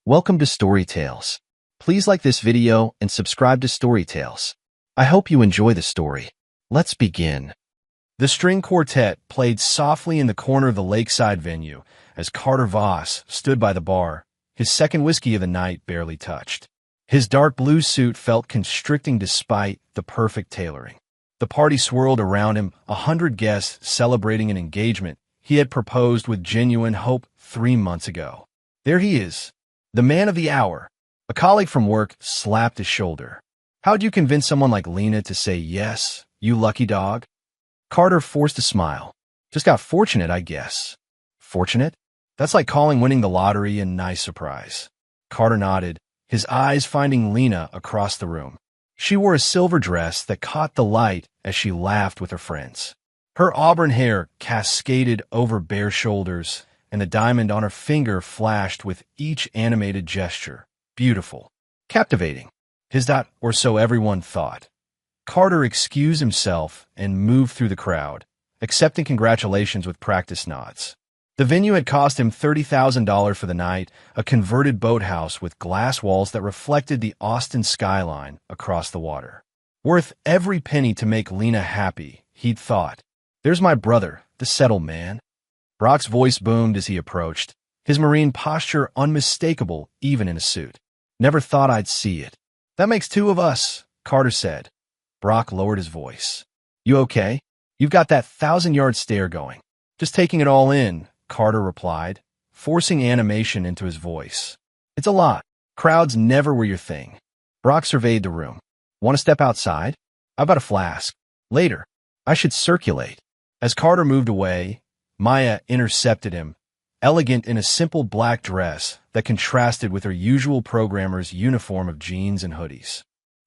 Welcome to Story Tales. Please like this video and subscribe to Story Tales. I hope you enjoy the story. Let's begin. The string quartet played softly in the corner of the lakeside venue as Carter Voss stood by the bar, his second whiskey of the night barely touched. His dark blue suit felt constricting despite the perfect tailoring. The party swirled around him, 100 guests celebrating an engagement he had proposed with genuine hope 3 months ago. There he is, the man of the hour. A colleague from work slapped his shoulder. How'd you convince someone like Lena to say yes, you lucky dog? Carter forced a smile. Just got fortunate, I guess. Fortunate? That's like calling winning the lottery a nice surprise. Carter nodded, his eyes finding Lena across the room. She wore a silver dress that caught the light as she laughed with her friends. Her auburn hair cascaded over bare shoulders, and the diamond on her finger flashed with each animated gesture. Beautiful. Captivating. Or so everyone thought. Carter excused himself and moved through the crowd, accepting congratulations with practice nods. The venue had cost him $30,000 for the night, a converted boathouse with glass walls that reflected the Austin skyline across the water. Worth every penny to make Lena happy, he'd thought. There's my brother, the settled man. Brock's voice boomed as he approached, his marine posture unmistakable even in a suit. Never thought I'd see it. That makes 2 of us, Carter said. Brock lowered his voice. You okay? You've got that 1,000-yard stare going. Just taking it all in, Carter replied, forcing animation into his voice. It's a lot. Crowds never were your thing. Brock surveyed the room. Want to step outside? I've got a flask. Later. I should circulate. As Carter moved away, Maya intercepted him, elegant in a simple black dress that contrasted with her usual programmer's uniform of jeans and hoodies.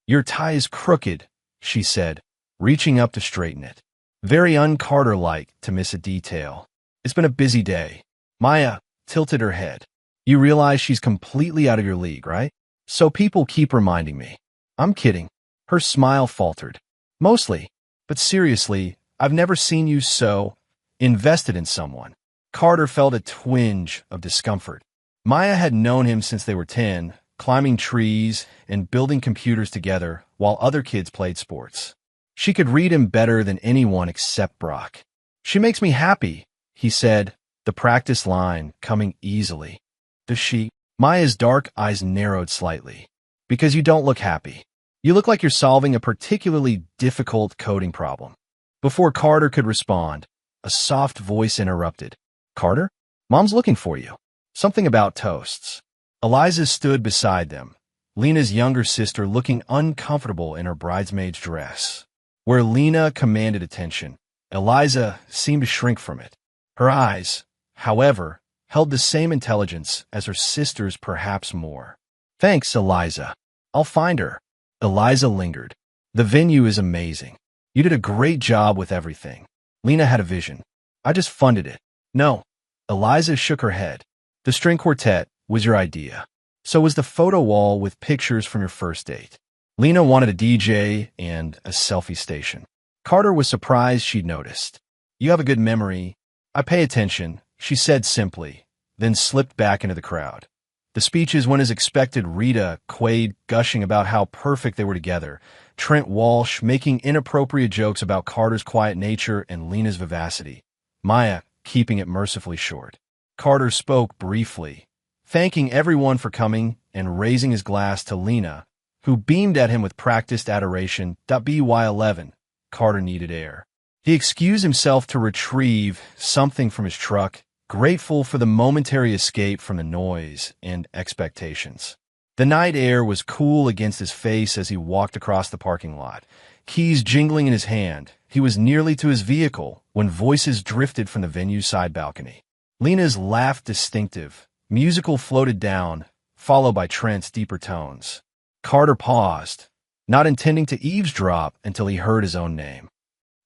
Your tie is crooked, she said, reaching up to straighten it. Very un-Carter-like to miss a detail. It's been a busy day. Maya tilted her head. You realize she's completely out of your league, right? So people keep reminding me. I'm kidding. Her smile faltered. Mostly. But seriously, I've never seen you so invested in someone. Carter felt a twinge of discomfort. Maya had known him since they were 10, climbing trees and building computers together while other kids played sports. She could read him better than anyone except Brock. She makes me happy, he said, the practice line coming easily. Does she? Maya's dark eyes narrowed slightly. Because you don't look happy. You look like you're solving a particularly difficult coding problem. Before Carter could respond, a soft voice interrupted. Carter? Mom's looking for you. Something about toasts. Eliza stood beside them, Lena's younger sister looking uncomfortable in her bridesmaid's dress. Where Lena commanded attention, Eliza seemed to shrink from it. Her eyes, however, held the same intelligence as her sister's, perhaps more. Thanks, Eliza. I'll find her. Eliza lingered. The venue is amazing. You did a great job with everything. Lena had a vision. I just funded it. No. Eliza shook her head. The string quartet was your idea. So was the photo wall with pictures from your first date. Lena wanted a DJ and a selfie station. Carter was surprised she'd noticed. You have a good memory. I pay attention, she said simply, then slipped back into the crowd. The speeches went as expected. Rita, Quaid gushing about how perfect they were together. Trent Walsh making inappropriate jokes about Carter's quiet nature and Lena's vivacity. Maya keeping it mercifully short. Carter spoke briefly, thanking everyone for coming and raising his glass to Lena, who beamed at him with practiced adoration. BY11. Carter needed air. He excused himself to retrieve something from his truck, grateful for the momentary escape from the noise and expectations. The night air was cool against his face as he walked across the parking lot, keys jingling in his hand. He was nearly to his vehicle when voices drifted from the venue's side balcony. Lena's laugh distinctive, musical floated down, followed by Trent's deeper tones. Carter paused, not intending to eavesdrop until he heard his own name.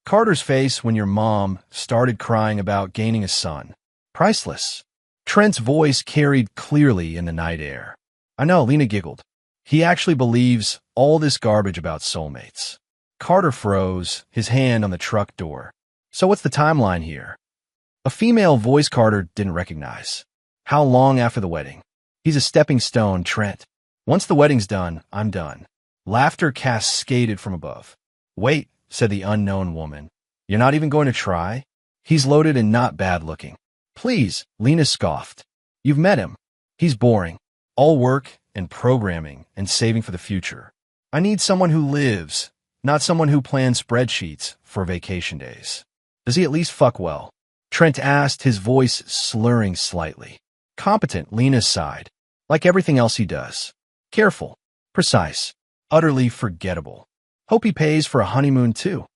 Carter's face when your mom started crying about gaining a son. Priceless. Trent's voice carried clearly in the night air. I know, Lena giggled. He actually believes all this garbage about soulmates. Carter froze, his hand on the truck door. So what's the timeline here? A female voice Carter didn't recognize. How long after the wedding? He's a stepping stone, Trent. Once the wedding's done, I'm done. Laughter cascaded from above. Wait, said the unknown woman. You're not even going to try? He's loaded and not bad-looking. Please, Lena scoffed. You've met him. He's boring. All work and programming and saving for the future. I need someone who lives, not someone who plans spreadsheets for vacation days. Does he at least fuck well? Trent asked, his voice slurring slightly. Competent, Lena sighed. Like everything else he does. Careful. Precise. Utterly forgettable. Hope he pays for a honeymoon too.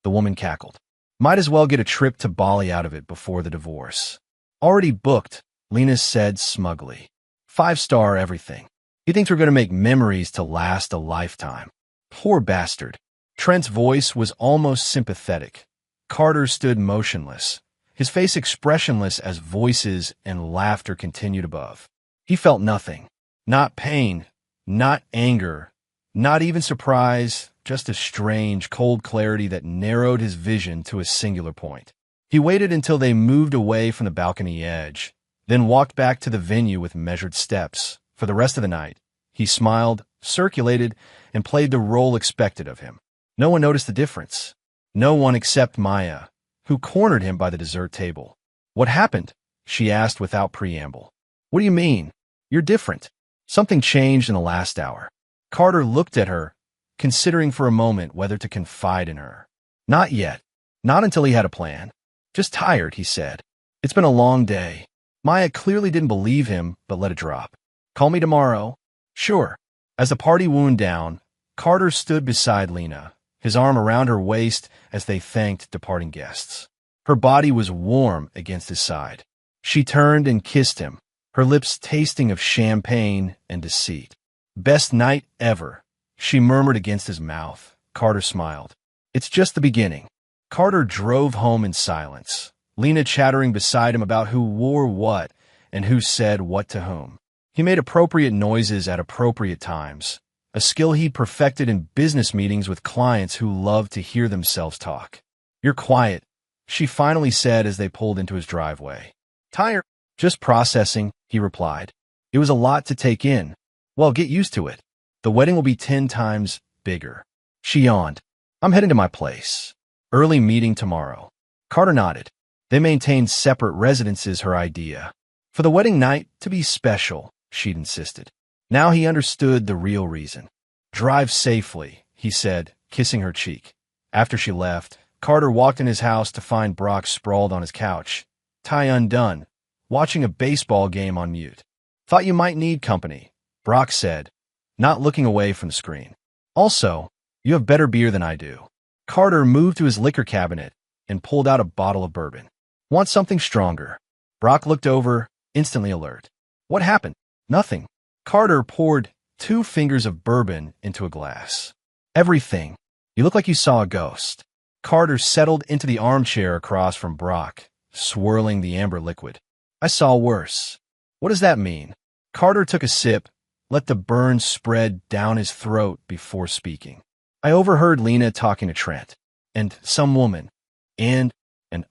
The woman cackled. Might as well get a trip to Bali out of it before the divorce. Already booked, Lena said smugly. 5-star everything. He thinks we're going to make memories to last a lifetime. Poor bastard. Trent's voice was almost sympathetic. Carter stood motionless, his face expressionless as voices and laughter continued above. He felt nothing. Not pain, not anger, not even surprise, just a strange, cold clarity that narrowed his vision to a singular point. He waited until they moved away from the balcony edge, then walked back to the venue with measured steps. For the rest of the night, he smiled, circulated, and played the role expected of him. No one noticed the difference. No one except Maya, who cornered him by the dessert table. What happened? She asked without preamble. What do you mean? You're different. Something changed in the last hour. Carter looked at her, considering for a moment whether to confide in her. Not yet. Not until he had a plan. Just tired, he said. It's been a long day. Maya clearly didn't believe him, but let it drop. Call me tomorrow. Sure. As the party wound down, Carter stood beside Lena, his arm around her waist as they thanked departing guests. Her body was warm against his side. She turned and kissed him, her lips tasting of champagne and deceit. Best night ever, she murmured against his mouth. Carter smiled. It's just the beginning. Carter drove home in silence, Lena chattering beside him about who wore what and who said what to whom. He made appropriate noises at appropriate times, a skill he perfected in business meetings with clients who loved to hear themselves talk. You're quiet, she finally said as they pulled into his driveway. Tired? Just processing, he replied. It was a lot to take in. Well, get used to it. The wedding will be 10 times bigger. She yawned. I'm heading to my place. Early meeting tomorrow. Carter nodded. They maintained separate residences, her idea. For the wedding night to be special, she'd insisted. Now he understood the real reason. Drive safely, he said, kissing her cheek. After she left, Carter walked in his house to find Brock sprawled on his couch, tie undone, watching a baseball game on mute. Thought you might need company, Brock said, not looking away from the screen. Also, you have better beer than I do. Carter moved to his liquor cabinet and pulled out a bottle of bourbon. Want something stronger? Brock looked over, instantly alert. What happened? Nothing. Carter poured 2 fingers of bourbon into a glass. Everything. You look like you saw a ghost. Carter settled into the armchair across from Brock, swirling the amber liquid. I saw worse. What does that mean? Carter took a sip, let the burn spread down his throat before speaking. I overheard Lena talking to Trent, and some woman, and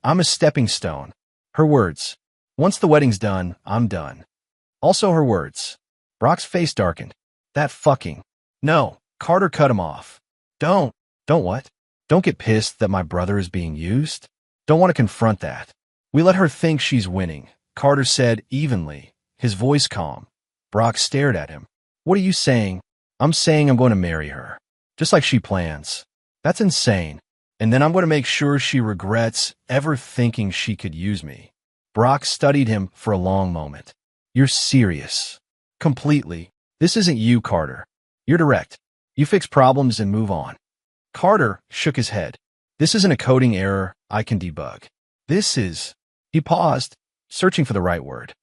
I'm a stepping stone. Her words. Once the wedding's done, I'm done. Also her words. Brock's face darkened. That fucking. No, Carter cut him off. Don't what? Don't get pissed that my brother is being used? Don't want to confront that. We let her think she's winning, Carter said evenly, his voice calm. Brock stared at him. What are you saying? I'm saying I'm going to marry her. Just like she plans. That's insane. And then I'm going to make sure she regrets ever thinking she could use me. Brock studied him for a long moment. You're serious. Completely. This isn't you, Carter. You're direct. You fix problems and move on. Carter shook his head. This isn't a coding error I can debug. This is... He paused, searching for the right word.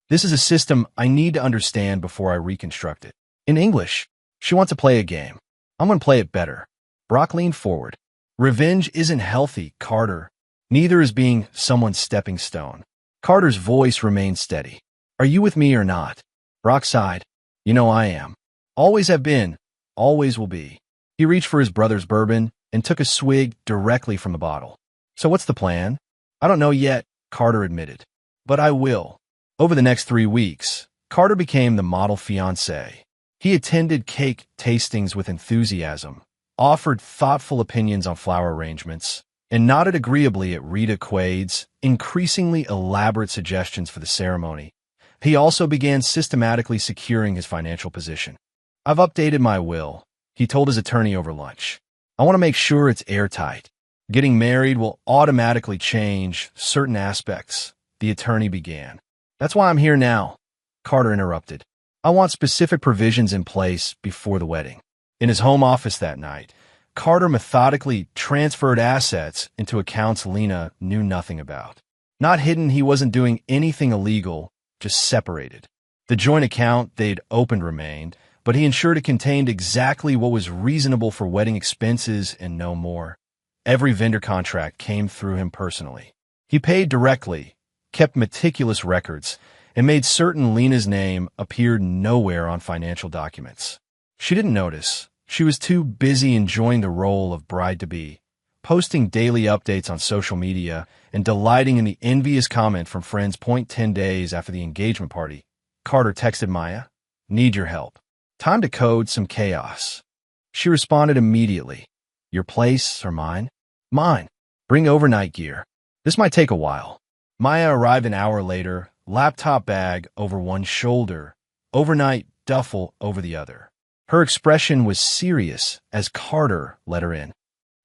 This is a system I need to understand before I reconstruct it. In English, she wants to play a game. I'm going to play it better. Brock leaned forward. Revenge isn't healthy, Carter. Neither is being someone's stepping stone. Carter's voice remained steady. Are you with me or not? Brock sighed. You know I am. Always have been. Always will be. He reached for his brother's bourbon and took a swig directly from the bottle. So what's the plan? I don't know yet, Carter admitted. But I will. Over the next 3 weeks, Carter became the model fiancé. He attended cake tastings with enthusiasm, offered thoughtful opinions on flower arrangements, and nodded agreeably at Rita Quaid's increasingly elaborate suggestions for the ceremony. He also began systematically securing his financial position. "I've updated my will," he told his attorney over lunch. "I want to make sure it's airtight. Getting married will automatically change certain aspects," the attorney began. "That's why I'm here now," Carter interrupted. "I want specific provisions in place before the wedding." In his home office that night, Carter methodically transferred assets into accounts Lena knew nothing about. Not hidden, he wasn't doing anything illegal, just separated. The joint account they'd opened remained, but he ensured it contained exactly what was reasonable for wedding expenses and no more. Every vendor contract came through him personally. He paid directly, kept meticulous records, and made certain Lena's name appeared nowhere on financial documents. She didn't notice. She was too busy enjoying the role of bride-to-be, posting daily updates on social media and delighting in the envious comment from friends. 10 days after the engagement party, Carter texted Maya, "Need your help. Time to code some chaos." She responded immediately, "Your place or mine?" "Mine. Bring overnight gear. This might take a while." Maya arrived an hour later, laptop bag over one shoulder, overnight duffel over the other. Her expression was serious as Carter let her in.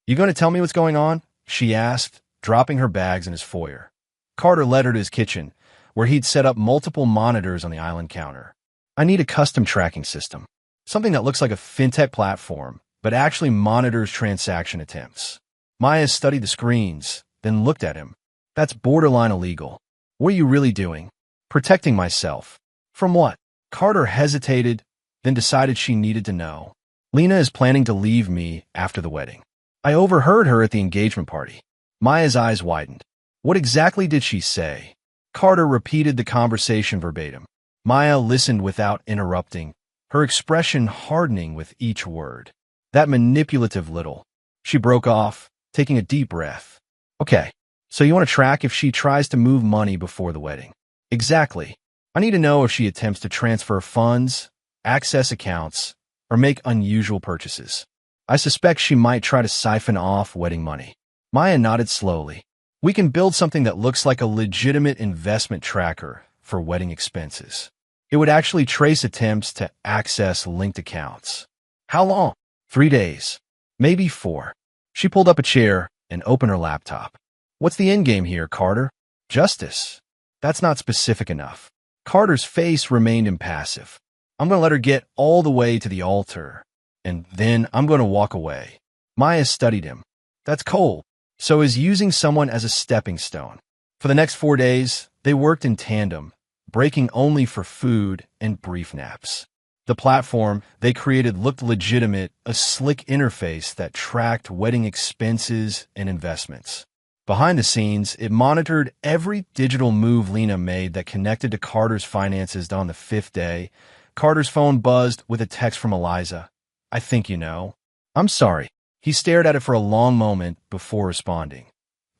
"You going to tell me what's going on?" she asked, dropping her bags in his foyer. Carter led her to his kitchen, where he'd set up multiple monitors on the island counter. "I need a custom tracking system. Something that looks like a fintech platform, but actually monitors transaction attempts." Maya studied the screens, then looked at him. "That's borderline illegal. What are you really doing?" "Protecting myself." "From what?" Carter hesitated, then decided she needed to know. "Lena is planning to leave me after the wedding. I overheard her at the engagement party." Maya's eyes widened. "What exactly did she say?" Carter repeated the conversation verbatim. Maya listened without interrupting, her expression hardening with each word. "That manipulative little." She broke off, taking a deep breath. "Okay, so you want to track if she tries to move money before the wedding?" "Exactly. I need to know if she attempts to transfer funds, access accounts, or make unusual purchases. I suspect she might try to siphon off wedding money." Maya nodded slowly. "We can build something that looks like a legitimate investment tracker for wedding expenses. It would actually trace attempts to access linked accounts." "How long?" 3 days. Maybe 4. She pulled up a chair and opened her laptop. "What's the endgame here, Carter?" "Justice." "That's not specific enough." Carter's face remained impassive. "I'm going to let her get all the way to the altar, and then I'm going to walk away." Maya studied him. "That's cold." "So is using someone as a stepping stone." For the next 4 days, they worked in tandem, breaking only for food and brief naps. The platform they created looked legitimate, a slick interface that tracked wedding expenses and investments. Behind the scenes, it monitored every digital move Lena made that connected to Carter's finances. On the 5th day, Carter's phone buzzed with a text from Eliza. "I think you know." "I'm sorry." He stared at it for a long moment before responding.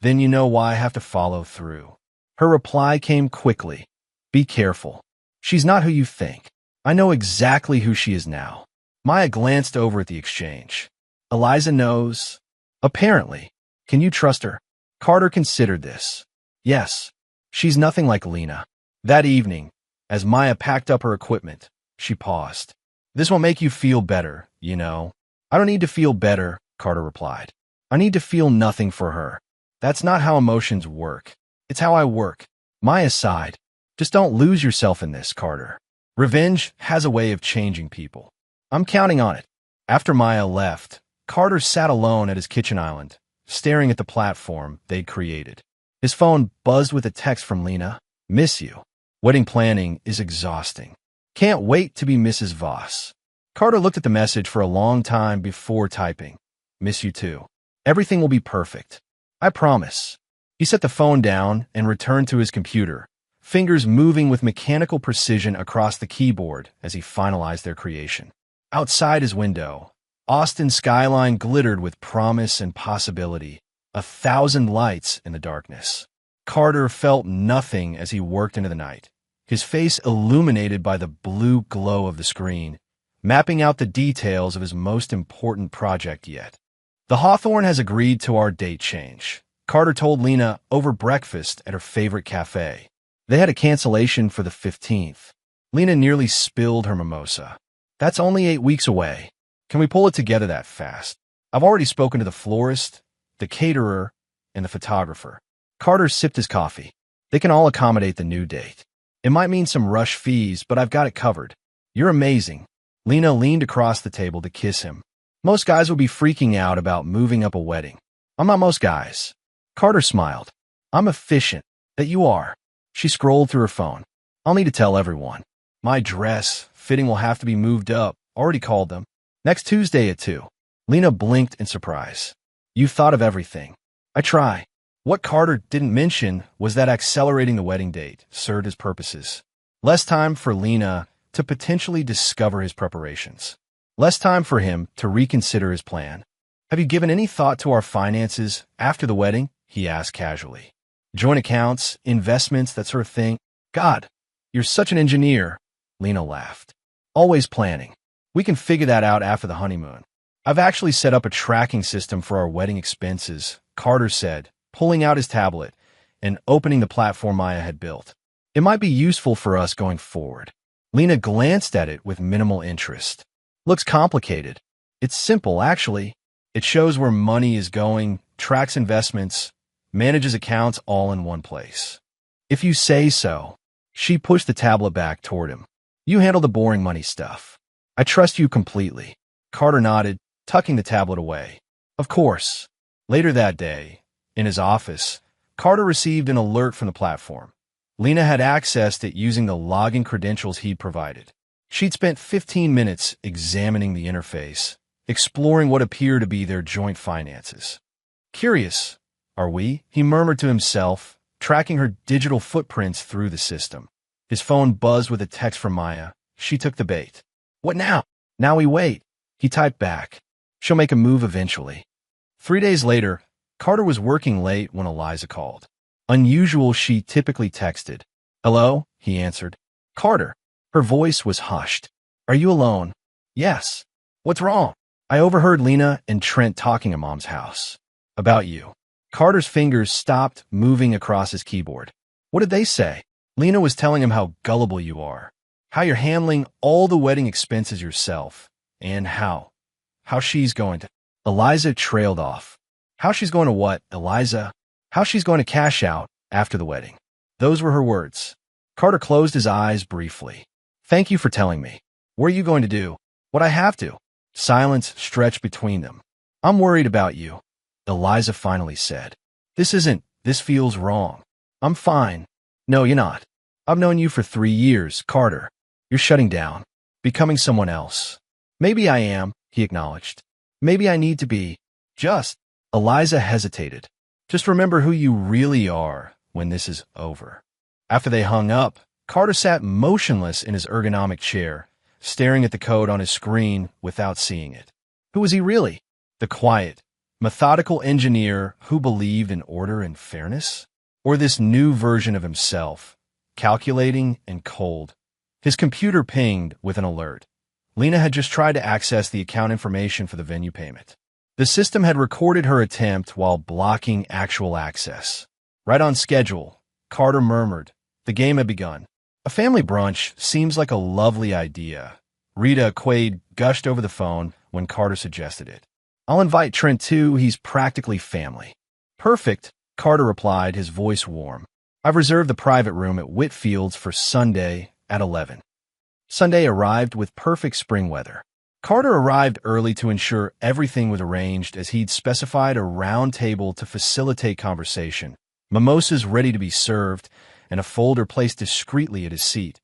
"Then you know why I have to follow through." Her reply came quickly. "Be careful. She's not who you think. I know exactly who she is now." Maya glanced over at the exchange. "Eliza knows." "Apparently. Can you trust her?" Carter considered this. "Yes. She's nothing like Lena." That evening, as Maya packed up her equipment, she paused. "This will make you feel better, you know." "I don't need to feel better," Carter replied. "I need to feel nothing for her. That's not how emotions work. It's how I work." Maya sighed. "Just don't lose yourself in this, Carter. Revenge has a way of changing people." "I'm counting on it." After Maya left, Carter sat alone at his kitchen island, staring at the platform they'd created. His phone buzzed with a text from Lena. "Miss you. Wedding planning is exhausting. Can't wait to be Mrs. Voss." Carter looked at the message for a long time before typing. "Miss you too. Everything will be perfect. I promise." He set the phone down and returned to his computer, fingers moving with mechanical precision across the keyboard as he finalized their creation. Outside his window, Austin's skyline glittered with promise and possibility, 1,000 lights in the darkness. Carter felt nothing as he worked into the night. his face illuminated by the blue glow of the screen, mapping out the details of his most important project yet. The Hawthorne has agreed to our date change, Carter told Lena over breakfast at her favorite cafe. They had a cancellation for the 15th. Lena nearly spilled her mimosa. That's only 8 weeks away. Can we pull it together that fast? I've already spoken to the florist, the caterer, and the photographer. Carter sipped his coffee. They can all accommodate the new date. It might mean some rush fees, but I've got it covered. You're amazing. Lena leaned across the table to kiss him. Most guys would be freaking out about moving up a wedding. I'm not most guys. Carter smiled. I'm efficient. That you are. She scrolled through her phone. I'll need to tell everyone. My dress fitting will have to be moved up. Already called them. Next Tuesday at 2. Lena blinked in surprise. You've thought of everything. I try. What Carter didn't mention was that accelerating the wedding date served his purposes. Less time for Lena to potentially discover his preparations. Less time for him to reconsider his plan. Have you given any thought to our finances after the wedding? He asked casually. Joint accounts, investments, that sort of thing. God, you're such an engineer. Lena laughed. Always planning. We can figure that out after the honeymoon. I've actually set up a tracking system for our wedding expenses, Carter said, pulling out his tablet and opening the platform Maya had built. It might be useful for us going forward. Lena glanced at it with minimal interest. Looks complicated. It's simple, actually. It shows where money is going, tracks investments, manages accounts all in one place. If you say so. She pushed the tablet back toward him. You handle the boring money stuff. I trust you completely. Carter nodded, tucking the tablet away. Of course. Later that day, in his office, Carter received an alert from the platform. Lena had accessed it using the login credentials he'd provided. She'd spent 15 minutes examining the interface, exploring what appeared to be their joint finances. Curious, are we? He murmured to himself, tracking her digital footprints through the system. His phone buzzed with a text from Maya. She took the bait. What now? Now we wait. He typed back. She'll make a move eventually. 3 days later, Carter was working late when Eliza called. Unusual, she typically texted. Hello, he answered. Carter. Her voice was hushed. Are you alone? Yes. What's wrong? I overheard Lena and Trent talking at Mom's house. About you. Carter's fingers stopped moving across his keyboard. What did they say? Lena was telling him how gullible you are, how you're handling all the wedding expenses yourself, and how she's going to. Eliza trailed off. How she's going to what, Eliza? How she's going to cash out after the wedding. Those were her words. Carter closed his eyes briefly. Thank you for telling me. What are you going to do? What I have to. Silence stretched between them. I'm worried about you, Eliza finally said. This feels wrong. I'm fine. No, you're not. I've known you for 3 years, Carter. You're shutting down, becoming someone else. Maybe I am, he acknowledged. Maybe I need to be. Just. Eliza hesitated. Just remember who you really are when this is over. After they hung up, Carter sat motionless in his ergonomic chair, staring at the code on his screen without seeing it. Who was he really? The quiet, methodical engineer who believed in order and fairness? Or this new version of himself, calculating and cold? His computer pinged with an alert. Lena had just tried to access the account information for the venue payment. The system had recorded her attempt while blocking actual access. Right on schedule, Carter murmured. The game had begun. A family brunch seems like a lovely idea. Rita Quaid gushed over the phone when Carter suggested it. I'll invite Trent too, he's practically family. Perfect, Carter replied, his voice warm. I've reserved the private room at Whitfield's for Sunday at 11. Sunday arrived with perfect spring weather. Carter arrived early to ensure everything was arranged as he'd specified a round table to facilitate conversation, mimosas ready to be served, and a folder placed discreetly at his seat.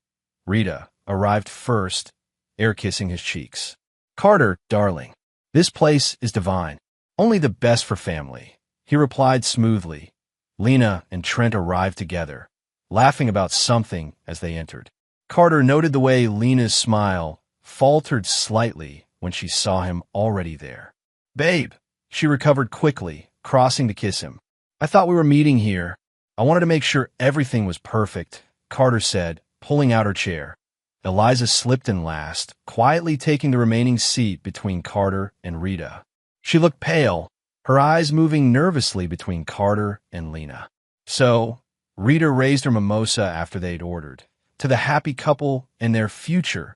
Rita arrived first, air-kissing his cheeks. Carter, darling, this place is divine. Only the best for family, he replied smoothly. Lena and Trent arrived together, laughing about something as they entered. Carter noted the way Lena's smile faltered slightly when she saw him already there. Babe, she recovered quickly, crossing to kiss him. I thought we were meeting here. I wanted to make sure everything was perfect, Carter said, pulling out her chair. Eliza slipped in last, quietly taking the remaining seat between Carter and Rita. She looked pale, her eyes moving nervously between Carter and Lena. So, Rita raised her mimosa after they'd ordered. To the happy couple and their future.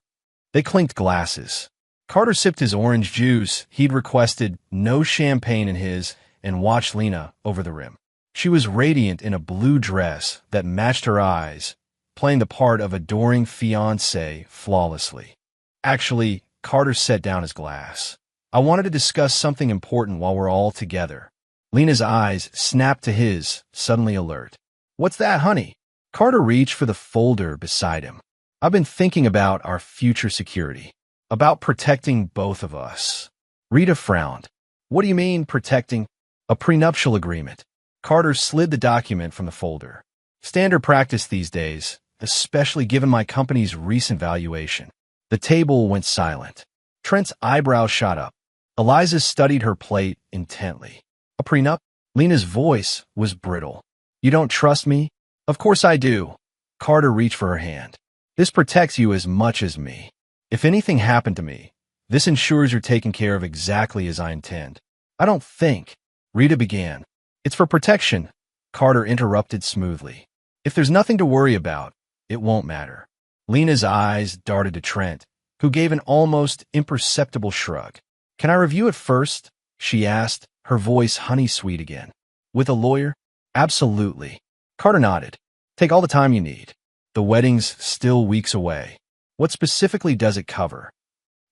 They clinked glasses. Carter sipped his orange juice. He'd requested no champagne in his and watched Lena over the rim. She was radiant in a blue dress that matched her eyes, playing the part of adoring fiancée flawlessly. Actually, Carter set down his glass. I wanted to discuss something important while we're all together. Lena's eyes snapped to his, suddenly alert. What's that, honey? Carter reached for the folder beside him. I've been thinking about our future security, about protecting both of us. Rita frowned. What do you mean, protecting? A prenuptial agreement. Carter slid the document from the folder. Standard practice these days, especially given my company's recent valuation. The table went silent. Trent's eyebrows shot up. Eliza studied her plate intently. A prenup? Lena's voice was brittle. You don't trust me? Of course I do. Carter reached for her hand. This protects you as much as me. If anything happened to me, this ensures you're taken care of exactly as I intend. I don't think. Rita began. It's for protection. Carter interrupted smoothly. If there's nothing to worry about, it won't matter. Lena's eyes darted to Trent, who gave an almost imperceptible shrug. Can I review it first? She asked, her voice honey-sweet again. With a lawyer? Absolutely. Carter nodded. Take all the time you need. The wedding's still weeks away. What specifically does it cover?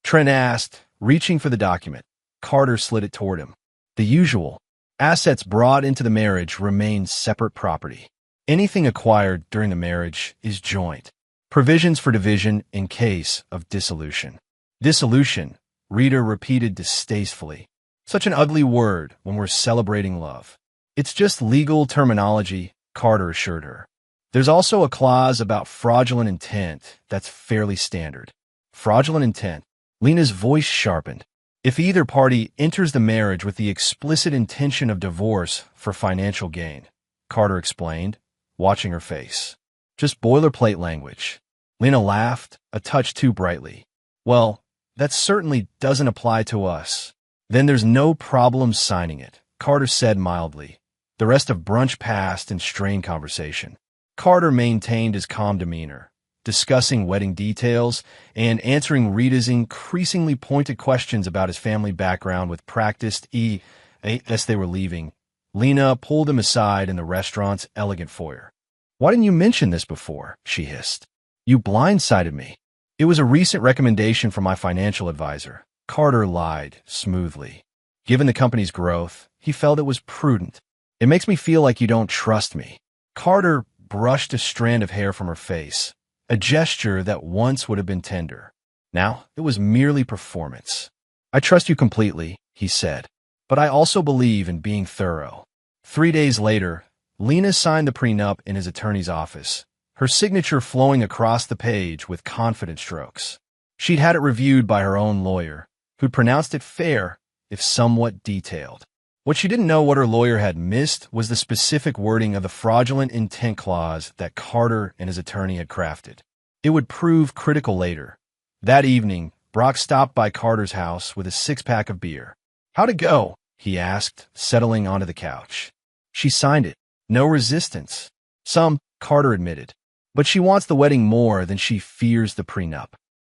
Trent asked, reaching for the document. Carter slid it toward him. The usual. Assets brought into the marriage remain separate property. Anything acquired during the marriage is joint. Provisions for division in case of dissolution. Dissolution, Rita repeated distastefully. Such an ugly word when we're celebrating love. It's just legal terminology, Carter assured her. There's also a clause about fraudulent intent that's fairly standard. Fraudulent intent. Lena's voice sharpened. If either party enters the marriage with the explicit intention of divorce for financial gain, Carter explained, watching her face. Just boilerplate language. Lena laughed, a touch too brightly. Well, that certainly doesn't apply to us. Then there's no problem signing it, Carter said mildly. The rest of brunch passed in strained conversation. Carter maintained his calm demeanor, discussing wedding details and answering Rita's increasingly pointed questions about his family background with practiced as they were leaving. Lena pulled him aside in the restaurant's elegant foyer. Why didn't you mention this before? She hissed. You blindsided me. It was a recent recommendation from my financial advisor. Carter lied smoothly. Given the company's growth, he felt it was prudent. It makes me feel like you don't trust me. Carter brushed a strand of hair from her face, a gesture that once would have been tender. Now, it was merely performance. I trust you completely, he said, but I also believe in being thorough. 3 days later, Lena signed the prenup in his attorney's office, her signature flowing across the page with confident strokes. She'd had it reviewed by her own lawyer, who'd pronounced it fair, if somewhat detailed. What she didn't know what her lawyer had missed was the specific wording of the fraudulent intent clause that Carter and his attorney had crafted. It would prove critical later. That evening, Brock stopped by Carter's house with a six-pack of beer. How'd it go? He asked, settling onto the couch. She signed it. No resistance. Some, Carter admitted. But she wants the wedding more than she fears the prenup.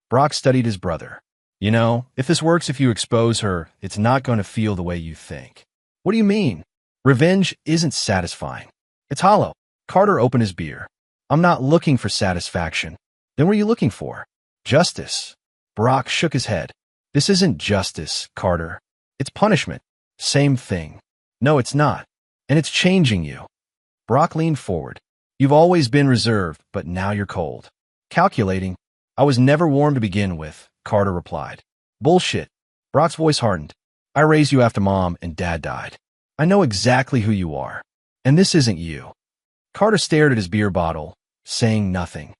Brock studied his brother. You know, if this works, if you expose her, it's not going to feel the way you think. What do you mean? Revenge isn't satisfying. It's hollow. Carter opened his beer. I'm not looking for satisfaction. Then what are you looking for? Justice. Brock shook his head. This isn't justice, Carter. It's punishment. Same thing. No, it's not. And it's changing you. Brock leaned forward. You've always been reserved, but now you're cold. Calculating. I was never warm to begin with, Carter replied. Bullshit. Brock's voice hardened. I raised you after Mom and Dad died. I know exactly who you are. And this isn't you. Carter stared at his beer bottle, saying nothing.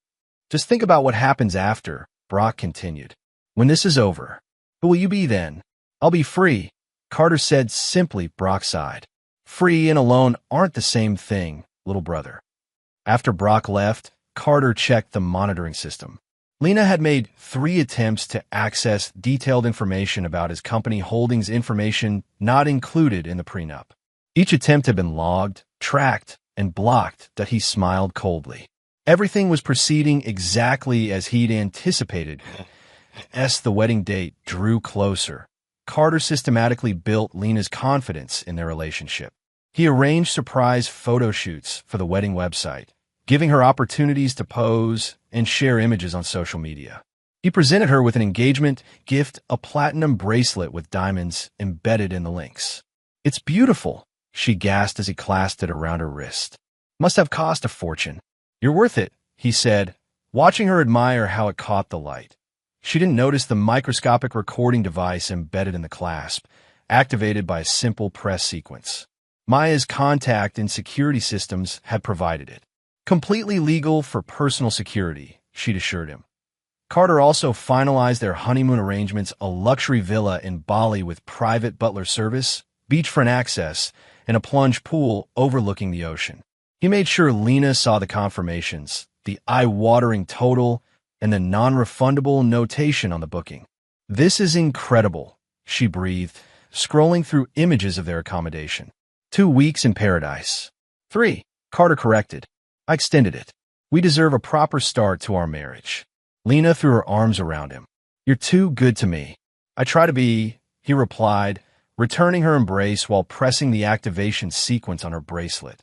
Just think about what happens after, Brock continued. When this is over, who will you be then? I'll be free, Carter said simply. Brock sighed. Free and alone aren't the same thing, little brother. After Brock left, Carter checked the monitoring system. Lena had made 3 attempts to access detailed information about his company holdings, information not included in the prenup. Each attempt had been logged, tracked, and blocked. That he smiled coldly. Everything was proceeding exactly as he'd anticipated. As the wedding date drew closer, Carter systematically built Lena's confidence in their relationship. He arranged surprise photo shoots for the wedding website, giving her opportunities to pose and share images on social media. He presented her with an engagement gift, a platinum bracelet with diamonds embedded in the links. "It's beautiful," she gasped as he clasped it around her wrist. "Must have cost a fortune." "You're worth it," he said, watching her admire how it caught the light. She didn't notice the microscopic recording device embedded in the clasp, activated by a simple press sequence. Maya's contact and security systems had provided it. "Completely legal for personal security," she'd assured him. Carter also finalized their honeymoon arrangements, a luxury villa in Bali with private butler service, beachfront access, and a plunge pool overlooking the ocean. He made sure Lena saw the confirmations, the eye-watering total, and the non-refundable notation on the booking. "This is incredible," she breathed, scrolling through images of their accommodation. 2 weeks in paradise. 3, Carter corrected. "I extended it. We deserve a proper start to our marriage." Lena threw her arms around him. "You're too good to me." "I try to be," he replied, returning her embrace while pressing the activation sequence on her bracelet.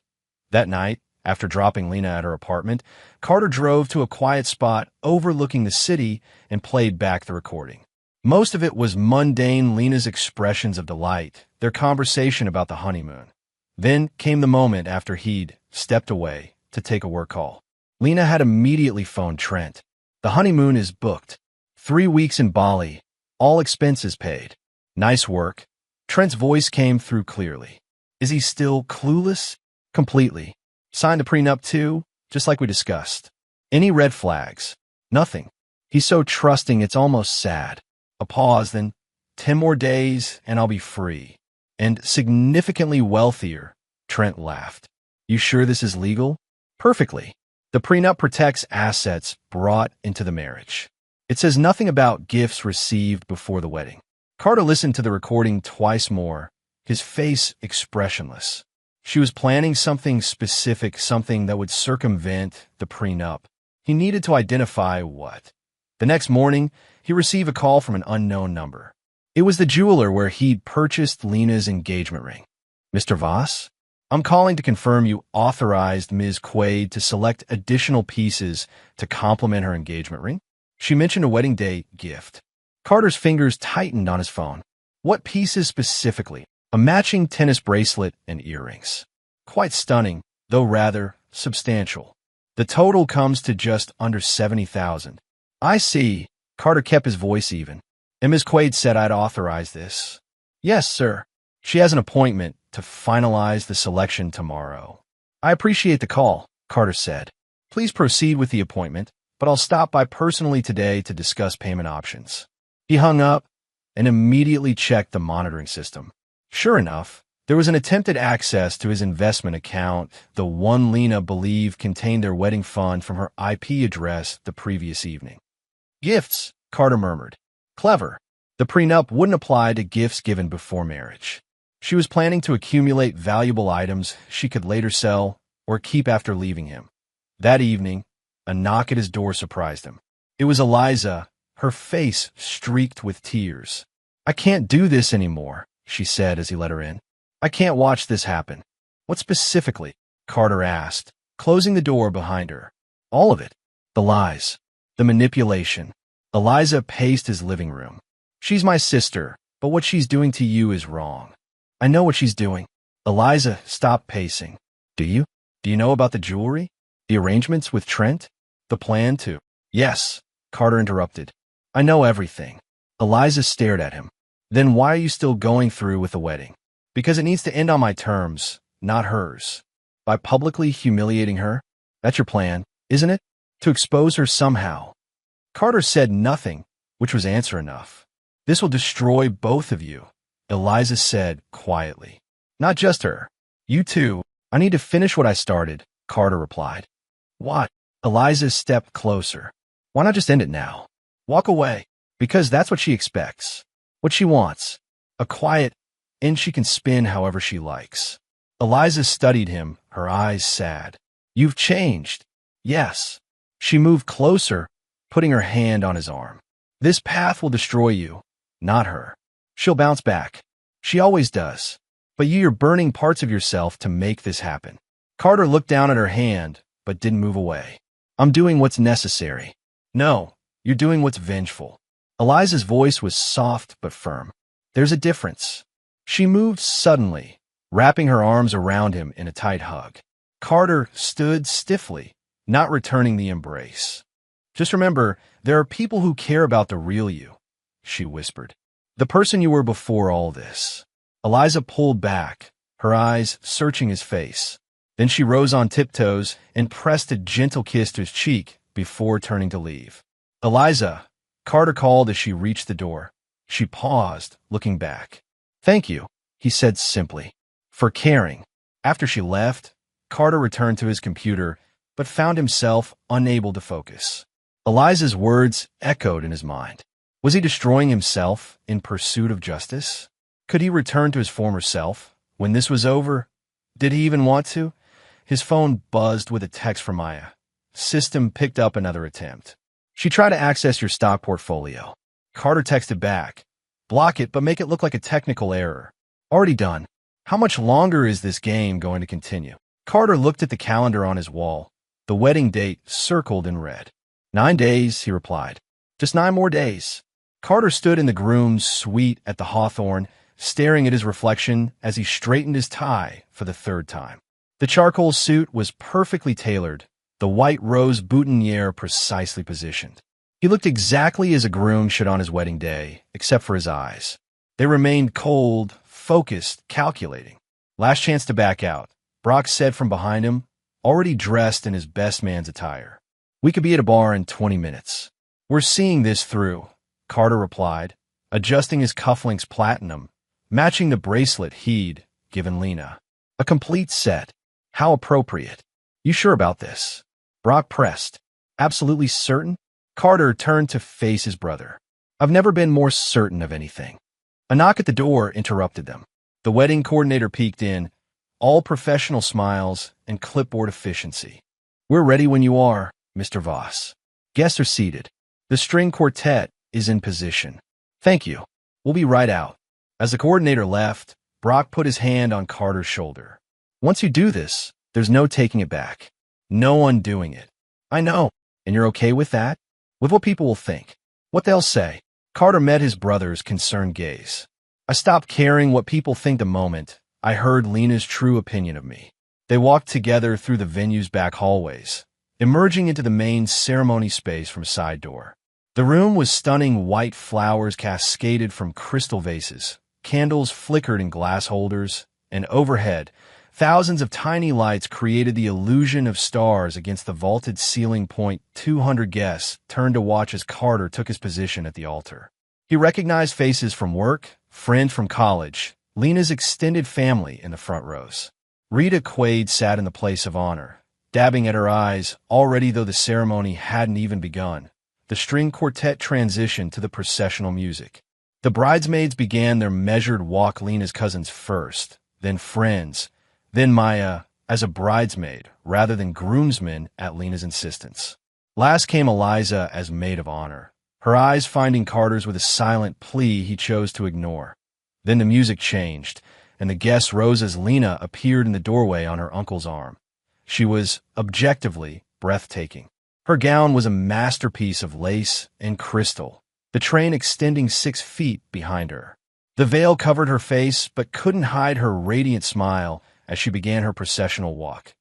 That night, after dropping Lena at her apartment, Carter drove to a quiet spot overlooking the city and played back the recording. Most of it was mundane, Lena's expressions of delight, their conversation about the honeymoon. Then came the moment after he'd stepped away to take a work call. Lena had immediately phoned Trent. "The honeymoon is booked. 3 weeks in Bali, all expenses paid." "Nice work." Trent's voice came through clearly. "Is he still clueless?" "Completely. Signed a prenup too, just like we discussed." "Any red flags?" "Nothing. He's so trusting it's almost sad." A pause, then 10 more days and I'll be free. "And significantly wealthier." Trent laughed. "You sure this is legal?" "Perfectly. The prenup protects assets brought into the marriage. It says nothing about gifts received before the wedding." Carter listened to the recording twice more, his face expressionless. She was planning something specific, something that would circumvent the prenup. He needed to identify what. The next morning, he received a call from an unknown number. It was the jeweler where he'd purchased Lena's engagement ring. "Mr. Voss? I'm calling to confirm you authorized Ms. Quaid to select additional pieces to complement her engagement ring." She mentioned a wedding day gift. Carter's fingers tightened on his phone. "What pieces specifically?" "A matching tennis bracelet and earrings." "Quite stunning, though rather substantial. The total comes to just under $70,000. "I see." Carter kept his voice even. "And Ms. Quaid said I'd authorize this." "Yes, sir. She has an appointment to finalize the selection tomorrow." "I appreciate the call," Carter said. "Please proceed with the appointment, but I'll stop by personally today to discuss payment options." He hung up and immediately checked the monitoring system. Sure enough, there was an attempted access to his investment account, the one Lena believed contained their wedding fund from her IP address the previous evening. "Gifts," Carter murmured. "Clever. The prenup wouldn't apply to gifts given before marriage." She was planning to accumulate valuable items she could later sell or keep after leaving him. That evening, a knock at his door surprised him. It was Eliza, her face streaked with tears. "I can't do this anymore," she said as he let her in. "I can't watch this happen." "What specifically?" Carter asked, closing the door behind her. "All of it. The lies. The manipulation." Eliza paced his living room. "She's my sister, but what she's doing to you is wrong." "I know what she's doing." Eliza stopped pacing. "Do you? Do you know about the jewelry? The arrangements with Trent? The plan to—" "Yes," Carter interrupted. "I know everything." Eliza stared at him. "Then why are you still going through with the wedding?" "Because it needs to end on my terms, not hers." "By publicly humiliating her? That's your plan, isn't it? To expose her somehow." Carter said nothing, which was answer enough. "This will destroy both of you," Eliza said quietly. "Not just her. You too." "I need to finish what I started," Carter replied. "What?" Eliza stepped closer. Why not just end it now? Walk away. Because that's what she expects. What she wants. A quiet end she can spin however she likes. Eliza studied him, her eyes sad. You've changed. Yes. She moved closer, putting her hand on his arm. This path will destroy you, not her. She'll bounce back. She always does. But you're burning parts of yourself to make this happen. Carter looked down at her hand, but didn't move away. I'm doing what's necessary. No, you're doing what's vengeful. Eliza's voice was soft but firm. There's a difference. She moved suddenly, wrapping her arms around him in a tight hug. Carter stood stiffly, not returning the embrace. Just remember, there are people who care about the real you, she whispered. The person you were before all this. Eliza pulled back, her eyes searching his face. Then she rose on tiptoes and pressed a gentle kiss to his cheek before turning to leave. Eliza, Carter called as she reached the door. She paused, looking back. Thank you, he said simply, for caring. After she left, Carter returned to his computer, but found himself unable to focus. Eliza's words echoed in his mind. Was he destroying himself in pursuit of justice? Could he return to his former self? When this was over, did he even want to? His phone buzzed with a text from Maya. System picked up another attempt. She tried to access your stock portfolio. Carter texted back. Block it, but make it look like a technical error. Already done. How much longer is this game going to continue? Carter looked at the calendar on his wall. The wedding date circled in red. 9 days, he replied. Just 9 more days. Carter stood in the groom's suite at the Hawthorne, staring at his reflection as he straightened his tie for the 3rd time. The charcoal suit was perfectly tailored, the white rose boutonniere precisely positioned. He looked exactly as a groom should on his wedding day, except for his eyes. They remained cold, focused, calculating. Last chance to back out, Brock said from behind him, already dressed in his best man's attire. We could be at a bar in 20 minutes. We're seeing this through, Carter replied, adjusting his cufflinks platinum, matching the bracelet he'd given Lena. A complete set. How appropriate. You sure about this? Brock pressed. Absolutely certain? Carter turned to face his brother. I've never been more certain of anything. A knock at the door interrupted them. The wedding coordinator peeked in, all professional smiles and clipboard efficiency. We're ready when you are, Mr. Voss. Guests are seated. The string quartet is in position. Thank you. We'll be right out. As the coordinator left, Brock put his hand on Carter's shoulder. Once you do this, there's no taking it back. No undoing it. I know. And you're okay with that? With what people will think? What they'll say? Carter met his brother's concerned gaze. I stopped caring what people think the moment I heard Lena's true opinion of me. They walked together through the venue's back hallways, emerging into the main ceremony space from a side door. The room was stunning. White flowers cascaded from crystal vases, candles flickered in glass holders, and overhead, thousands of tiny lights created the illusion of stars against the vaulted ceiling. 200 guests turned to watch as Carter took his position at the altar. He recognized faces from work, friends from college, Lena's extended family in the front rows. Rita Quaid sat in the place of honor, dabbing at her eyes, already though the ceremony hadn't even begun. The string quartet transitioned to the processional music. The bridesmaids began their measured walk. Lena's cousins first, then friends, then Maya as a bridesmaid rather than groomsmen at Lena's insistence. Last came Eliza as maid of honor, her eyes finding Carter's with a silent plea he chose to ignore. Then the music changed, and the guests rose as Lena appeared in the doorway on her uncle's arm. She was, objectively, breathtaking. Her gown was a masterpiece of lace and crystal, the train extending 6 feet behind her. The veil covered her face but couldn't hide her radiant smile as she began her processional walk.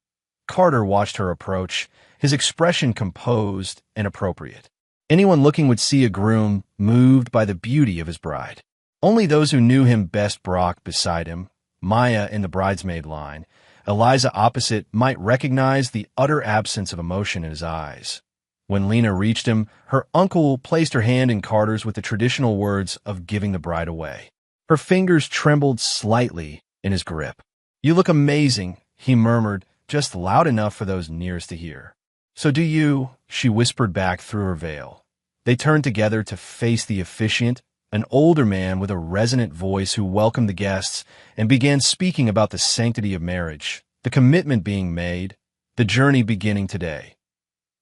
Carter watched her approach, his expression composed and appropriate. Anyone looking would see a groom moved by the beauty of his bride. Only those who knew him best, Brock beside him, Maya in the bridesmaid line, Eliza opposite, might recognize the utter absence of emotion in his eyes. When Lena reached him, her uncle placed her hand in Carter's with the traditional words of giving the bride away. Her fingers trembled slightly in his grip. You look amazing, he murmured, just loud enough for those nearest to hear. "So do you," she whispered back through her veil. They turned together to face the officiant, an older man with a resonant voice who welcomed the guests and began speaking about the sanctity of marriage, the commitment being made, the journey beginning today.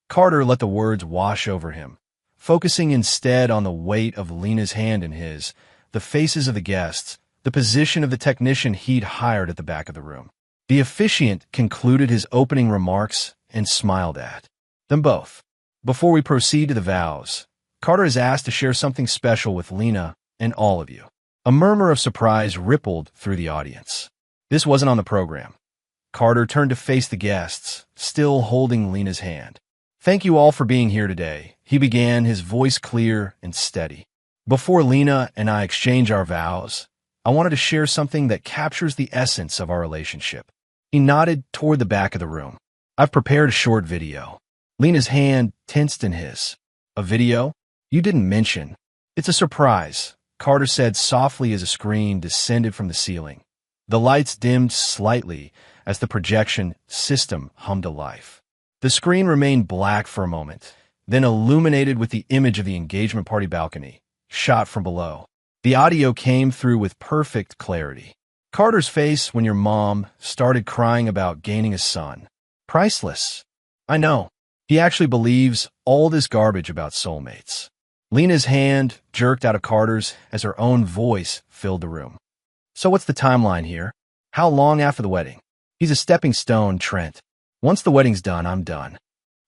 Carter let the words wash over him, focusing instead on the weight of Lena's hand in his, the faces of the guests, the position of the technician he'd hired at the back of the room. The officiant concluded his opening remarks and smiled at them both. "Before we proceed to the vows, Carter is asked to share something special with Lena and all of you." A murmur of surprise rippled through the audience. This wasn't on the program. Carter turned to face the guests, still holding Lena's hand. "Thank you all for being here today," he began, his voice clear and steady. "Before Lena and I exchange our vows, I wanted to share something that captures the essence of our relationship." He nodded toward the back of the room. "I've prepared a short video." Lena's hand tensed in his. "A video? You didn't mention." "It's a surprise," Carter said softly as a screen descended from the ceiling. The lights dimmed slightly as the projection system hummed to life. The screen remained black for a moment, then illuminated with the image of the engagement party balcony, shot from below. The audio came through with perfect clarity. "Carter's face when your mom started crying about gaining a son. Priceless. I know. He actually believes all this garbage about soulmates." Lena's hand jerked out of Carter's as her own voice filled the room. "So what's the timeline here? How long after the wedding?" "He's a stepping stone, Trent. Once the wedding's done, I'm done."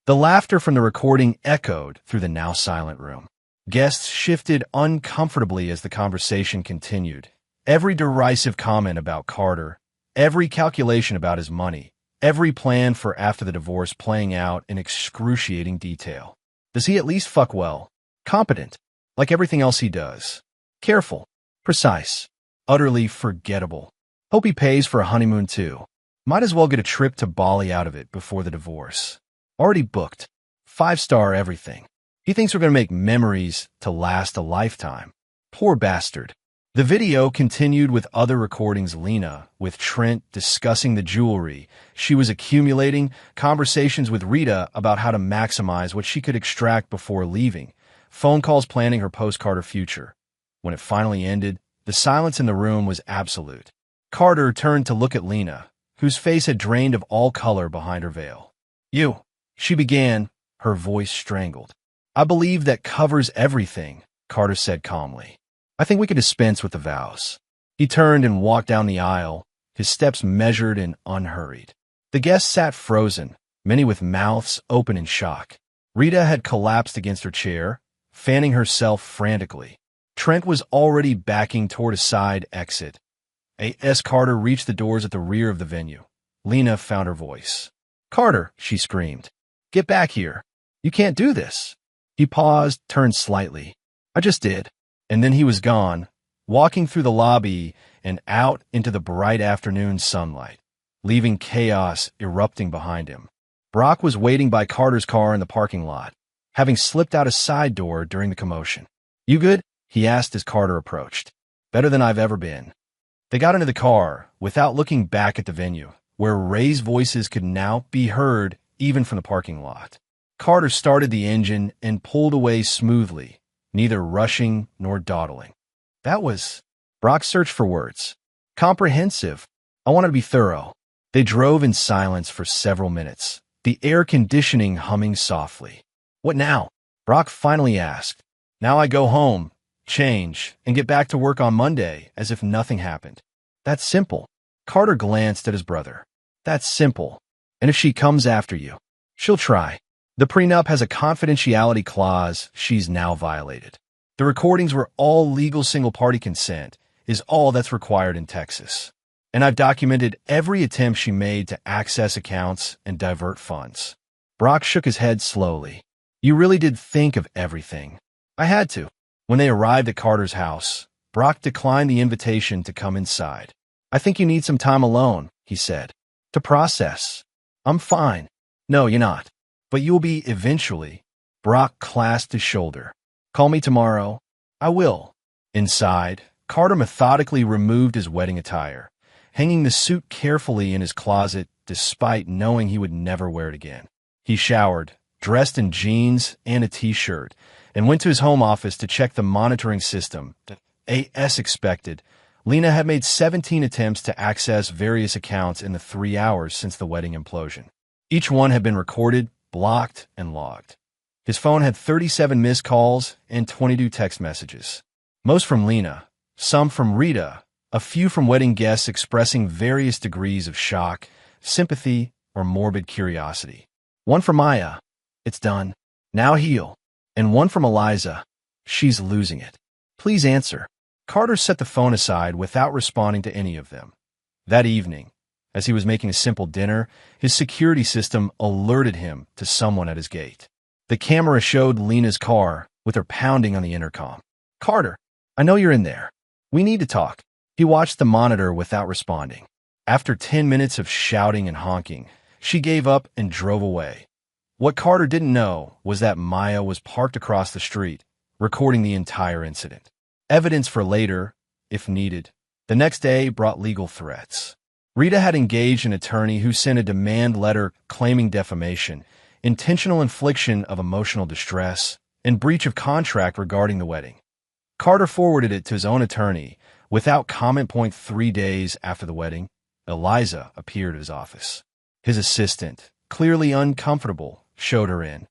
The laughter from the recording echoed through the now silent room. Guests shifted uncomfortably as the conversation continued. Every derisive comment about Carter, every calculation about his money, every plan for after the divorce playing out in excruciating detail. Does he at least fuck well? Competent, like everything else he does. Careful, precise, utterly forgettable. Hope he pays for a honeymoon too. Might as well get a trip to Bali out of it before the divorce. Already booked. 5-star everything. He thinks we're going to make memories to last a lifetime. Poor bastard. The video continued with other recordings. Lena, with Trent discussing the jewelry she was accumulating, conversations with Rita about how to maximize what she could extract before leaving, phone calls planning her post-Carter future. When it finally ended, the silence in the room was absolute. Carter turned to look at Lena, whose face had drained of all color behind her veil. "You," she began, her voice strangled. "I believe that covers everything," Carter said calmly. "I think we could dispense with the vows." He turned and walked down the aisle, his steps measured and unhurried. The guests sat frozen, many with mouths open in shock. Rita had collapsed against her chair, fanning herself frantically. Trent was already backing toward a side exit. As Carter reached the doors at the rear of the venue, Lena found her voice. "Carter," she screamed. "Get back here. You can't do this." He paused, turned slightly. "I just did." And then he was gone, walking through the lobby and out into the bright afternoon sunlight, leaving chaos erupting behind him. Brock was waiting by Carter's car in the parking lot, having slipped out a side door during the commotion. "You good?" he asked as Carter approached. "Better than I've ever been." They got into the car, without looking back at the venue, where raised voices could now be heard even from the parking lot. Carter started the engine and pulled away smoothly, neither rushing nor dawdling. That was... Brock searched for words. Comprehensive. I wanted to be thorough. They drove in silence for several minutes, the air conditioning humming softly. "What now?" Brock finally asked. "Now I go home, change, and get back to work on Monday as if nothing happened." "That's simple." Carter glanced at his brother. "That's simple. And if she comes after you, she'll try. The prenup has a confidentiality clause she's now violated. The recordings were all legal single-party consent, is all that's required in Texas. And I've documented every attempt she made to access accounts and divert funds." Brock shook his head slowly. "You really did think of everything." "I had to." When they arrived at Carter's house, Brock declined the invitation to come inside. "I think you need some time alone," he said, "to process." "I'm fine." "No, you're not. But you'll be eventually." Brock clasped his shoulder. "Call me tomorrow." "I will." Inside, Carter methodically removed his wedding attire, hanging the suit carefully in his closet despite knowing he would never wear it again. He showered, dressed in jeans and a t-shirt, and went to his home office to check the monitoring system. As expected, Lena had made 17 attempts to access various accounts in the 3 hours since the wedding implosion. Each one had been recorded, blocked, and logged. His phone had 37 missed calls and 22 text messages. Most from Lena, some from Rita, a few from wedding guests expressing various degrees of shock, sympathy, or morbid curiosity. One from Maya, "It's done. Now heal." And one from Eliza, "She's losing it. Please answer." Carter set the phone aside without responding to any of them. That evening, as he was making a simple dinner, his security system alerted him to someone at his gate. The camera showed Lena's car with her pounding on the intercom. "Carter, I know you're in there. We need to talk." He watched the monitor without responding. After 10 minutes of shouting and honking, she gave up and drove away. What Carter didn't know was that Maya was parked across the street, recording the entire incident. Evidence for later, if needed. The next day brought legal threats. Rita had engaged an attorney who sent a demand letter claiming defamation, intentional infliction of emotional distress, and breach of contract regarding the wedding. Carter forwarded it to his own attorney. Without comment. 3 days after the wedding, Eliza appeared at his office. His assistant, clearly uncomfortable, showed her in.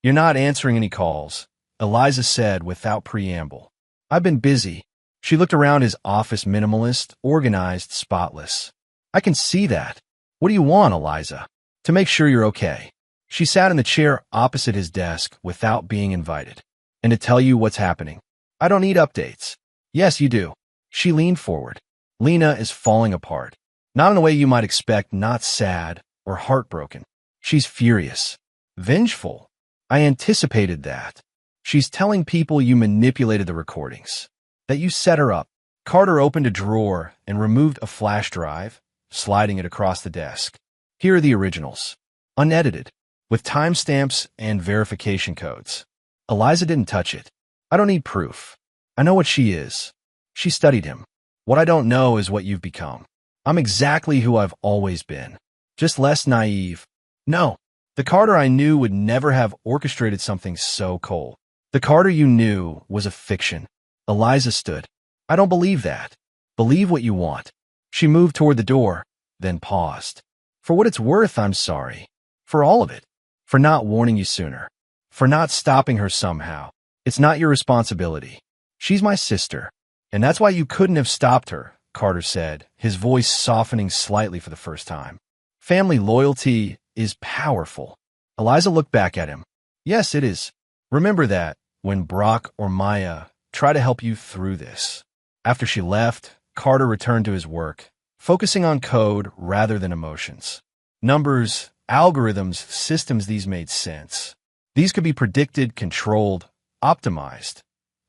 "You're not answering any calls," Eliza said without preamble. "I've been busy." She looked around his office, minimalist, organized, spotless. "I can see that. What do you want, Eliza?" "To make sure you're okay." She sat in the chair opposite his desk without being invited. "And to tell you what's happening." "I don't need updates." "Yes, you do." She leaned forward. "Lena is falling apart. Not in the way you might expect, not sad or heartbroken. She's furious. Vengeful. I anticipated that. She's telling people you manipulated the recordings. That you set her up." Carter opened a drawer and removed a flash drive, sliding it across the desk. "Here are the originals. Unedited. With timestamps and verification codes." Eliza didn't touch it. "I don't need proof. I know what she is." She studied him. "What I don't know is what you've become. I'm exactly who I've always been. Just less naive." "No. The Carter I knew would never have orchestrated something so cold. The Carter you knew was a fiction." Eliza stood. "I don't believe that. Believe what you want." She moved toward the door, then paused. "For what it's worth, I'm sorry. For all of it. For not warning you sooner. For not stopping her somehow. It's not your responsibility. She's my sister. And that's why you couldn't have stopped her," Carter said, his voice softening slightly for the first time. "Family loyalty is powerful." Eliza looked back at him. "Yes, it is. Remember that when Brock or Maya try to help you through this." After she left, Carter returned to his work, focusing on code rather than emotions. Numbers, algorithms, systems, these made sense. These could be predicted, controlled, optimized.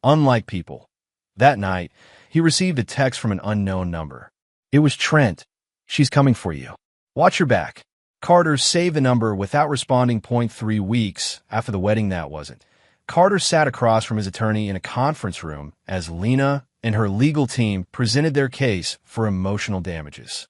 Unlike people. That night, he received a text from an unknown number. It was Trent. "She's coming for you. Watch your back." Carter saved the number without responding. 3 weeks after the wedding, that wasn't. Carter sat across from his attorney in a conference room as Lena and her legal team presented their case for emotional damages.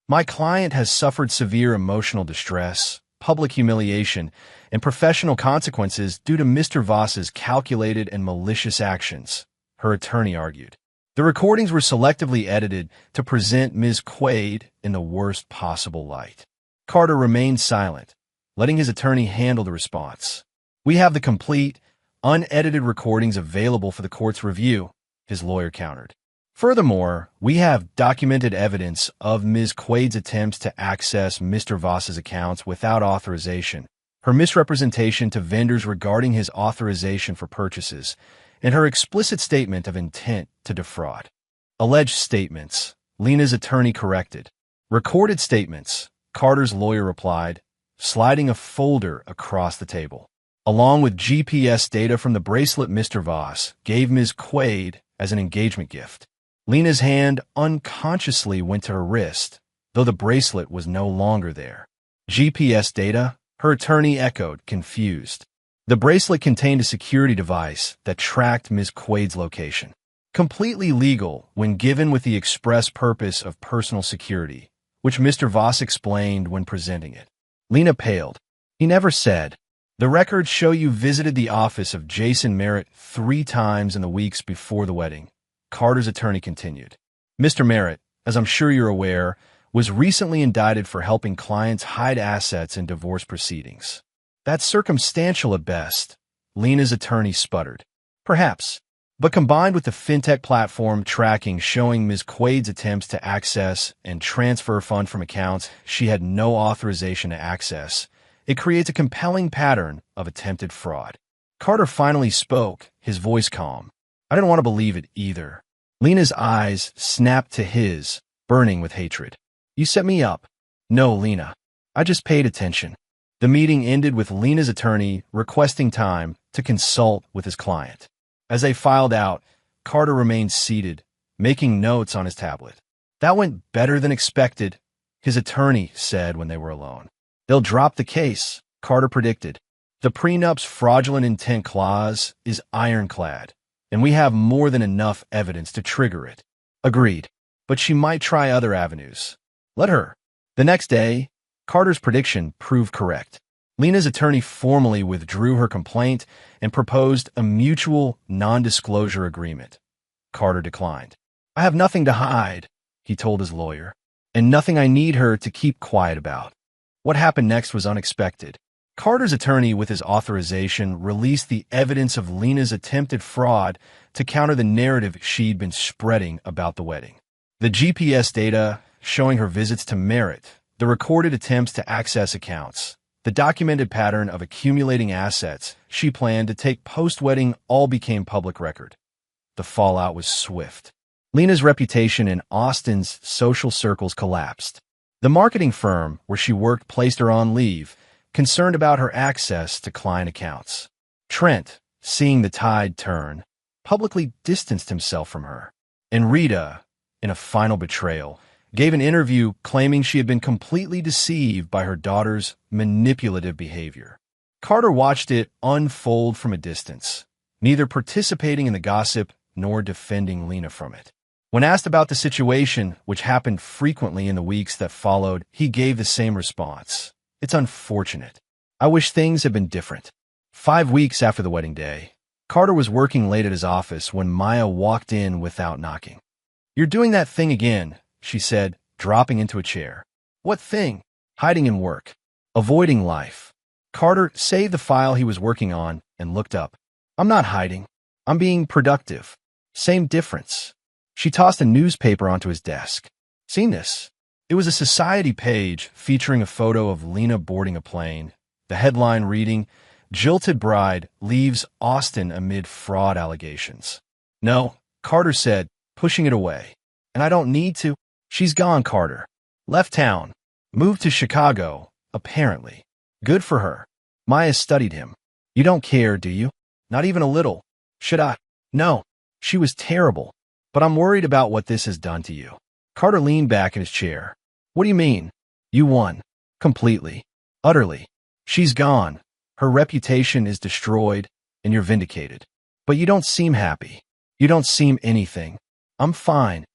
"My client has suffered severe emotional distress, public humiliation, and professional consequences due to Mr. Voss's calculated and malicious actions," her attorney argued. The recordings were selectively edited to present Ms. Quaid in the worst possible light. Carter remained silent, letting his attorney handle the response. "We have the complete, unedited recordings available for the court's review," his lawyer countered. "Furthermore, we have documented evidence of Ms. Quaid's attempts to access Mr. Voss's accounts without authorization, her misrepresentation to vendors regarding his authorization for purchases, and her explicit statement of intent to defraud." "Alleged statements," Lena's attorney corrected. "Recorded statements," Carter's lawyer replied, sliding a folder across the table. "Along with GPS data from the bracelet Mr. Voss gave Ms. Quaid as an engagement gift." Lena's hand unconsciously went to her wrist, though the bracelet was no longer there. "GPS data?" her attorney echoed, confused. The bracelet contained a security device that tracked Ms. Quaid's location. Completely legal when given with the express purpose of personal security, which Mr. Voss explained when presenting it. Lena paled. He never said. The records show you visited the office of Jason Merritt 3 times in the weeks before the wedding. Carter's attorney continued. Mr. Merritt, as I'm sure you're aware, was recently indicted for helping clients hide assets in divorce proceedings. That's circumstantial at best, Lena's attorney sputtered. Perhaps. But combined with the fintech platform tracking showing Ms. Quaid's attempts to access and transfer funds from accounts she had no authorization to access, it creates a compelling pattern of attempted fraud. Carter finally spoke, his voice calm. I didn't want to believe it either. Lena's eyes snapped to his, burning with hatred. You set me up. No, Lena. I just paid attention. The meeting ended with Lena's attorney requesting time to consult with his client. As they filed out, Carter remained seated, making notes on his tablet. That went better than expected, his attorney said when they were alone. They'll drop the case, Carter predicted. The prenup's fraudulent intent clause is ironclad, and we have more than enough evidence to trigger it. Agreed. But she might try other avenues. Let her. The next day, Carter's prediction proved correct. Lena's attorney formally withdrew her complaint and proposed a mutual non-disclosure agreement. Carter declined. I have nothing to hide, he told his lawyer, and nothing I need her to keep quiet about. What happened next was unexpected. Carter's attorney, with his authorization, released the evidence of Lena's attempted fraud to counter the narrative she'd been spreading about the wedding. The GPS data showing her visits to Merritt, the recorded attempts to access accounts, the documented pattern of accumulating assets she planned to take post-wedding all became public record. The fallout was swift. Lena's reputation in Austin's social circles collapsed. The marketing firm where she worked placed her on leave, concerned about her access to client accounts. Trent, seeing the tide turn, publicly distanced himself from her. And Rita, in a final betrayal, gave an interview claiming she had been completely deceived by her daughter's manipulative behavior. Carter watched it unfold from a distance, neither participating in the gossip nor defending Lena from it. When asked about the situation, which happened frequently in the weeks that followed, he gave the same response. It's unfortunate. I wish things had been different. 5 weeks after the wedding day, Carter was working late at his office when Maya walked in without knocking. You're doing that thing again, she said, dropping into a chair. What thing? Hiding in work. Avoiding life. Carter saved the file he was working on and looked up. I'm not hiding. I'm being productive. Same difference. She tossed a newspaper onto his desk. Seen this? It was a society page featuring a photo of Lena boarding a plane. The headline reading, Jilted Bride Leaves Austin Amid Fraud Allegations. No, Carter said, pushing it away. And I don't need to. She's gone, Carter. Left town. Moved to Chicago, apparently. Good for her. Maya studied him. You don't care, do you? Not even a little. Should I? No. She was terrible. But I'm worried about what this has done to you. Carter leaned back in his chair. What do you mean? You won. Completely. Utterly. She's gone. Her reputation is destroyed, and you're vindicated. But you don't seem happy. You don't seem anything. I'm fine.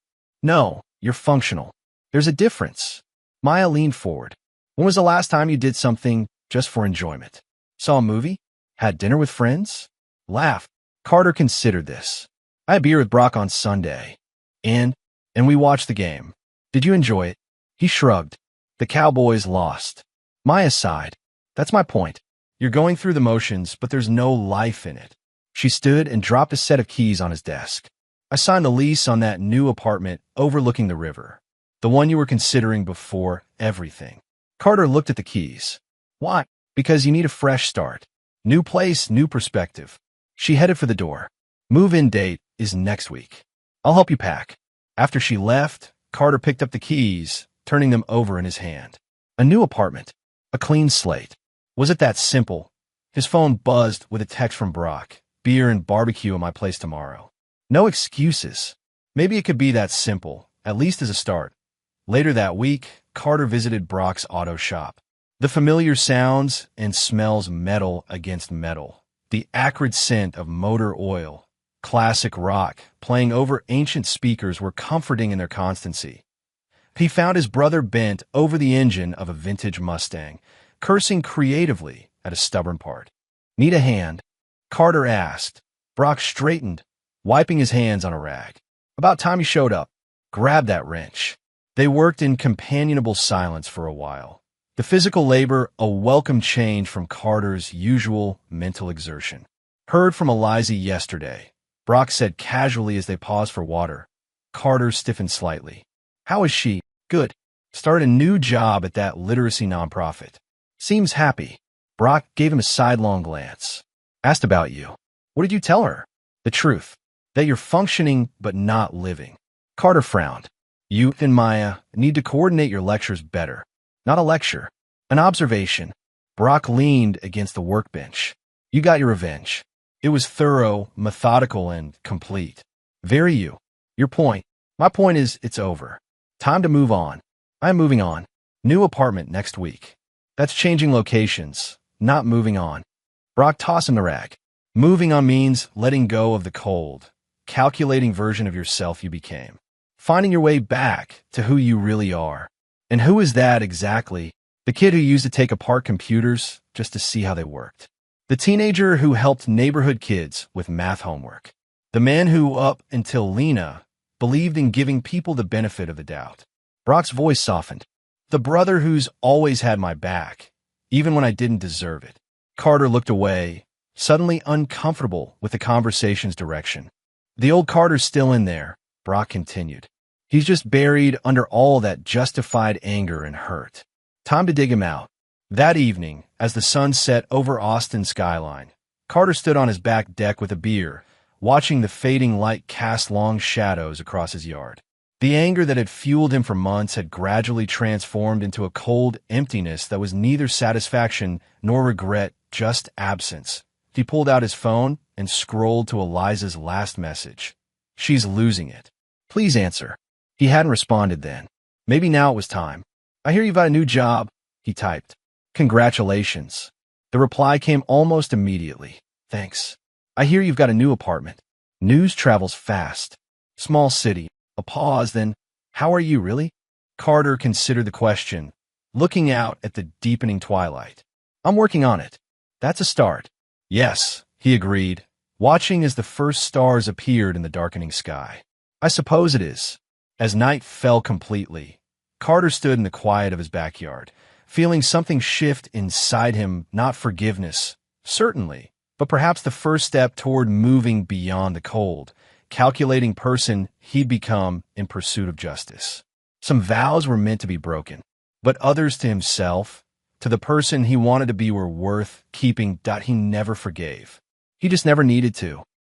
No, you're functional. There's a difference. Maya leaned forward. When was the last time you did something just for enjoyment? Saw a movie? Had dinner with friends? Laughed. Carter considered this. I had beer with Brock on Sunday. And we watched the game. Did you enjoy it? He shrugged. The Cowboys lost. Maya sighed. That's my point. You're going through the motions, but there's no life in it. She stood and dropped a set of keys on his desk. I signed a lease on that new apartment overlooking the river. The one you were considering before everything. Carter looked at the keys. Why? Because you need a fresh start. New place, new perspective. She headed for the door. Move-in date is next week. I'll help you pack. After she left, Carter picked up the keys, turning them over in his hand. A new apartment. A clean slate. Was it that simple? His phone buzzed with a text from Brock. Beer and barbecue at my place tomorrow. No excuses. Maybe it could be that simple, at least as a start. Later that week, Carter visited Brock's auto shop. The familiar sounds and smells metal against metal. The acrid scent of motor oil, classic rock, playing over ancient speakers were comforting in their constancy. He found his brother bent over the engine of a vintage Mustang, cursing creatively at a stubborn part. "Need a hand?" Carter asked. Brock straightened, wiping his hands on a rag. About time he showed up. Grab that wrench. They worked in companionable silence for a while. The physical labor a welcome change from Carter's usual mental exertion. "Heard from Eliza yesterday," Brock said casually as they paused for water. Carter stiffened slightly. "How is she?" "Good. Started a new job at that literacy nonprofit. Seems happy." Brock gave him a sidelong glance. "Asked about you." "What did you tell her?" "The truth. That you're functioning but not living." Carter frowned. "You and Maya need to coordinate your lectures better." "Not a lecture. An observation." Brock leaned against the workbench. "You got your revenge. It was thorough, methodical, and complete." "Very you. Your point." "My point is, it's over. Time to move on." "I am moving on. New apartment next week." "That's changing locations, not moving on." Brock tossed him the rag. "Moving on means letting go of the cold, calculating version of yourself you became. Finding your way back to who you really are." "And who is that exactly?" "The kid who used to take apart computers just to see how they worked. The teenager who helped neighborhood kids with math homework. The man who, up until Lena, believed in giving people the benefit of the doubt." Brock's voice softened. "The brother who's always had my back, even when I didn't deserve it." Carter looked away, suddenly uncomfortable with the conversation's direction. "The old Carter's still in there," Brock continued. "He's just buried under all that justified anger and hurt. Time to dig him out." That evening, as the sun set over Austin's skyline, Carter stood on his back deck with a beer, watching the fading light cast long shadows across his yard. The anger that had fueled him for months had gradually transformed into a cold emptiness that was neither satisfaction nor regret, just absence. He pulled out his phone and scrolled to Eliza's last message. "She's losing it. Please answer." He hadn't responded then. Maybe now it was time. "I hear you've got a new job," he typed. "Congratulations." The reply came almost immediately. "Thanks. I hear you've got a new apartment." News travels fast. Small city. A pause, then, "How are you, really?" Carter considered the question, looking out at the deepening twilight. "I'm working on it." "That's a start." "Yes," he agreed, watching as the first stars appeared in the darkening sky. "I suppose it is." As night fell completely, Carter stood in the quiet of his backyard, feeling something shift inside him, not forgiveness, certainly, but perhaps the first step toward moving beyond the cold, calculating person he'd become in pursuit of justice. Some vows were meant to be broken, but others to himself, to the person he wanted to be, were worth keeping. He never forgave. He just never needed to.